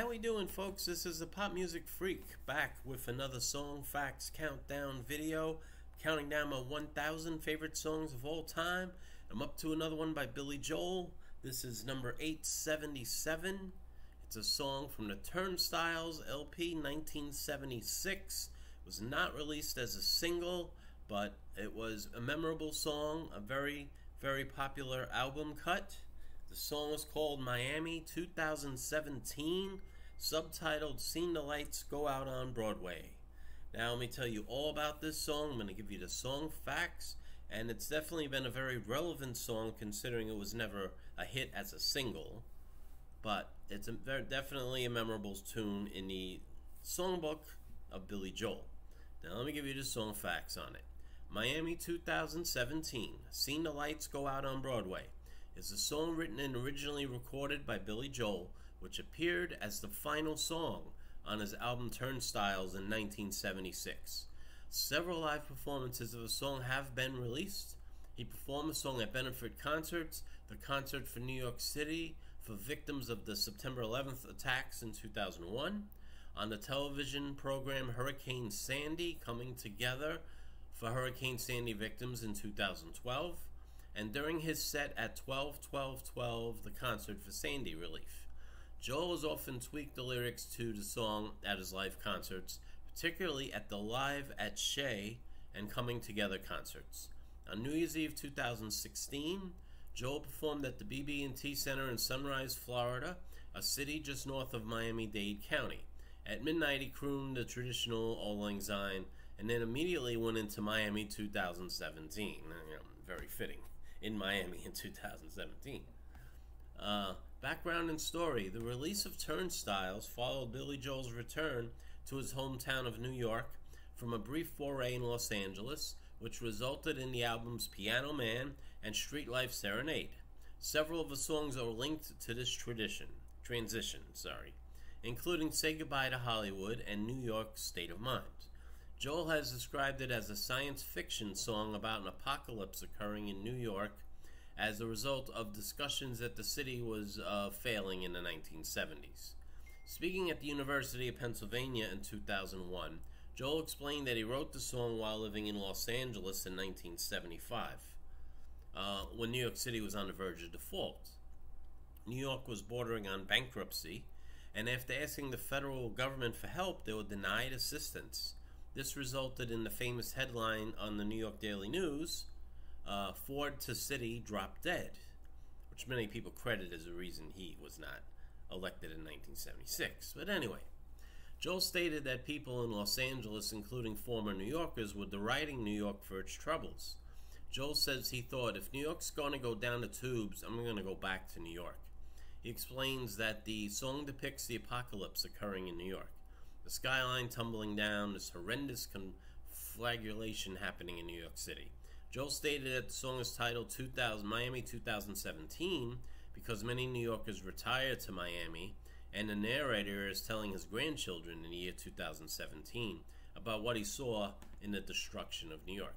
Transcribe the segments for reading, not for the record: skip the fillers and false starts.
how we doing, folks? This is the Pop Music Freak back with another song facts countdown video, counting down my 1,000 favorite songs of all time. I'm up to another one by Billy Joel. This is number 877. It's a song from the Turnstiles LP 1976. It was not released as a single, but it was a memorable song, a very, very popular album cut. The song is called Miami 2017, subtitled Seen the Lights Go Out on Broadway. Now let me tell you all about this song. I'm going to give you the song facts, and it's definitely been a very relevant song considering it was never a hit as a single. But it's definitely a memorable tune in the songbook of Billy Joel. Now let me give you the song facts on it. Miami 2017, Seen the Lights Go Out on Broadway, is a song written and originally recorded by Billy Joel, which appeared as the final song on his album Turnstiles in 1976. Several live performances of the song have been released. He performed the song at benefit concerts, the concert for New York City for victims of the September 11th attacks in 2001, on the television program Hurricane Sandy, coming together for Hurricane Sandy victims in 2012, and during his set at 12-12-12, the concert for Sandy relief. Joel has often tweaked the lyrics to the song at his live concerts, particularly at the Live at Shea and Coming Together concerts. On New Year's Eve 2016, Joel performed at the BB&T Center in Sunrise, Florida, a city just north of Miami-Dade County. At midnight, he crooned the traditional Auld Lang Syne, and then immediately went into Miami 2017. Very fitting. In Miami in 2017. Background and story. The release of Turnstiles followed Billy Joel's return to his hometown of New York from a brief foray in Los Angeles, which resulted in the albums Piano Man and Street Life Serenade. Several of the songs are linked to this transition, including Say Goodbye to Hollywood and New York State of Mind. Joel has described it as a science fiction song about an apocalypse occurring in New York as a result of discussions that the city was failing in the 1970s. Speaking at the University of Pennsylvania in 2001, Joel explained that he wrote the song while living in Los Angeles in 1975, when New York City was on the verge of default. New York was bordering on bankruptcy, and after asking the federal government for help, they were denied assistance. This resulted in the famous headline on the New York Daily News, Ford to City Drop Dead, which many people credit as the reason he was not elected in 1976. But anyway, Joel stated that people in Los Angeles, including former New Yorkers, were deriding New York for its troubles. Joel says he thought, if New York's going to go down the tubes, I'm going to go back to New York. He explains that the song depicts the apocalypse occurring in New York. The skyline tumbling down, this horrendous conflagration happening in New York City. Joel stated that the song is titled Miami 2017 because many New Yorkers retired to Miami, and the narrator is telling his grandchildren in the year 2017 about what he saw in the destruction of New York.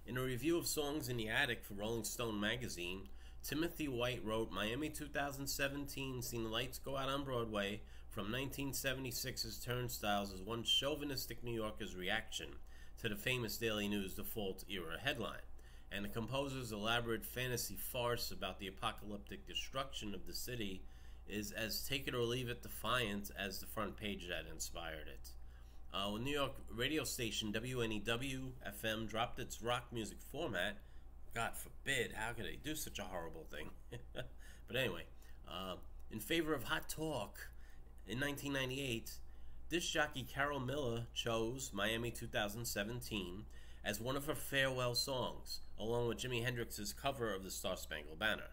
In a review of Songs in the Attic for Rolling Stone magazine, Timothy White wrote, Miami 2017 Seen the Lights Go Out on Broadway from 1976's Turnstiles is one chauvinistic New Yorker's reaction to the famous Daily News default era headline, and the composer's elaborate fantasy farce about the apocalyptic destruction of the city is as take it or leave it defiant as the front page that inspired it. When New York radio station WNEW-FM dropped its rock music format, God forbid, how could they do such a horrible thing? But anyway, in favor of hot talk, in 1998, disc jockey Carol Miller chose Miami 2017 as one of her farewell songs, along with Jimi Hendrix's cover of the Star Spangled Banner.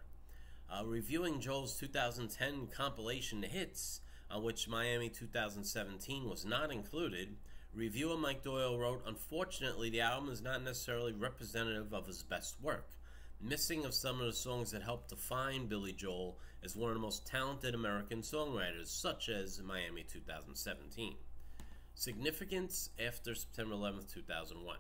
Reviewing Joel's 2010 compilation hits, on which Miami 2017 was not included, reviewer Mike Doyle wrote, unfortunately, the album is not necessarily representative of his best work, missing of some of the songs that helped define Billy Joel as one of the most talented American songwriters, such as Miami 2017. Significance after September 11, 2001.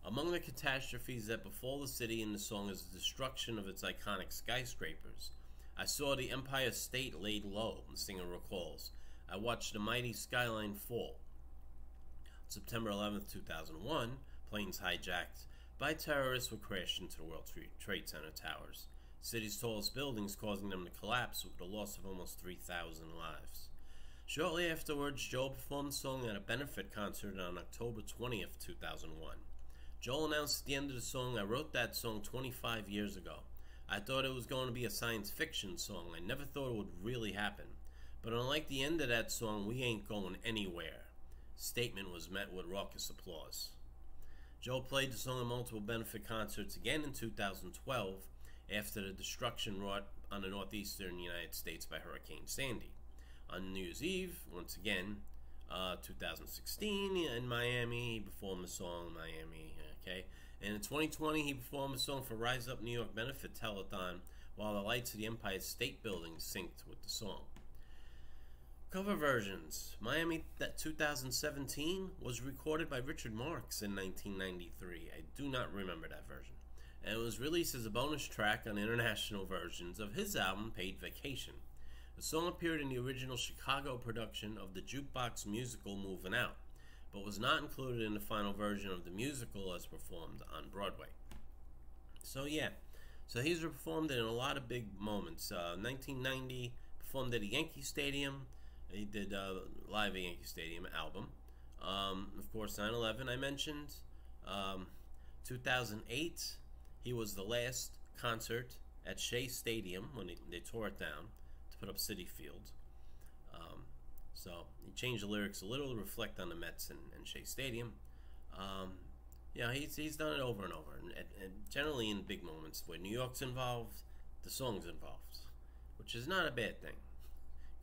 Among the catastrophes that befall the city in the song is the destruction of its iconic skyscrapers. I saw the Empire State laid low, the singer recalls. I watched the mighty skyline fall. September 11th, 2001, planes hijacked by terrorists were crashed into the World Trade Center towers, city's tallest buildings, causing them to collapse with the loss of almost 3,000 lives. Shortly afterwards, Joel performed the song at a benefit concert on October 20th, 2001. Joel announced at the end of the song, "I wrote that song 25 years ago. I thought it was going to be a science fiction song. I never thought it would really happen. But unlike the end of that song, we ain't going anywhere." Statement was met with raucous applause. Joel played the song at multiple benefit concerts again in 2012 after the destruction wrought on the northeastern United States by Hurricane Sandy. On New Year's Eve, once again, 2016, in Miami, he performed the song in Miami, okay? And in 2020, he performed a song for Rise Up New York Benefit Telethon while the lights of the Empire State Building synced with the song. Cover versions. Miami 2017 was recorded by Richard Marx in 1993. I do not remember that version. And it was released as a bonus track on international versions of his album Paid Vacation. The song appeared in the original Chicago production of the jukebox musical Movin' Out, but was not included in the final version of the musical as performed on Broadway. So he's performed in a lot of big moments. 1990, performed at a Yankee Stadium. He did live at Yankee Stadium album. Of course, 9/11 I mentioned. 2008, he was the last concert at Shea Stadium when they tore it down to put up Citi Field. So he changed the lyrics a little to reflect on the Mets and Shea Stadium. He's done it over and over, and generally in big moments where New York's involved, the song's involved, which is not a bad thing.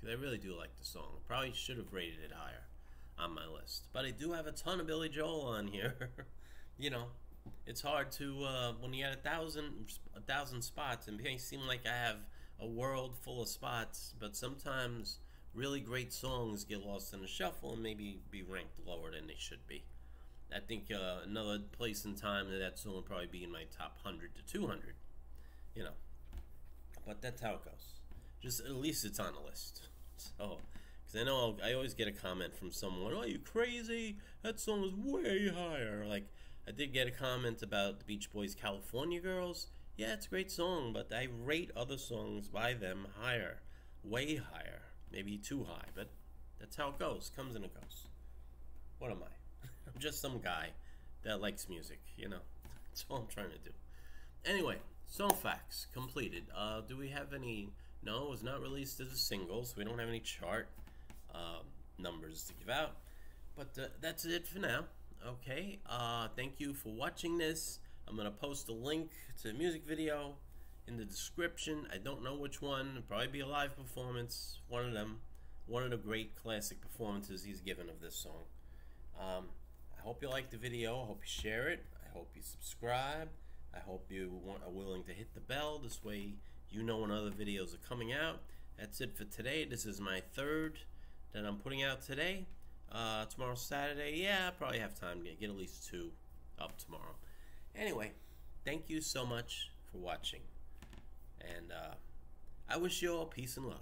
I really do like the song. Probably should have rated it higher on my list. But I do have a ton of Billy Joel on here. It's hard to, when you had 1,000 spots, and it may seem like I have a world full of spots, but sometimes really great songs get lost in the shuffle and maybe be ranked lower than they should be. I think another place and time that song would probably be in my top 100 to 200. But that's how it goes. Just at least it's on the list. So, because I know I always get a comment from someone, "Oh, you crazy? That song was way higher." Like, I did get a comment about the Beach Boys' California Girls. Yeah, it's a great song, but I rate other songs by them higher. Way higher. Maybe too high, but that's how it goes. Comes and it goes. What am I? I'm just some guy that likes music, That's all I'm trying to do. Anyway, song facts completed. Do we have any... No, it was not released as a single, so we don't have any chart numbers to give out. But that's it for now. Okay, thank you for watching this. I'm going to post a link to the music video in the description. I don't know which one. It'll probably be a live performance. One of them. One of the great classic performances he's given of this song. I hope you like the video. I hope you share it. I hope you subscribe. I hope you are willing to hit the bell. This way you know when other videos are coming out. That's it for today. This is my third that I'm putting out today. Tomorrow's Saturday. Yeah, I probably have time to get at least 2 up tomorrow. Anyway, thank you so much for watching. And I wish you all peace and love.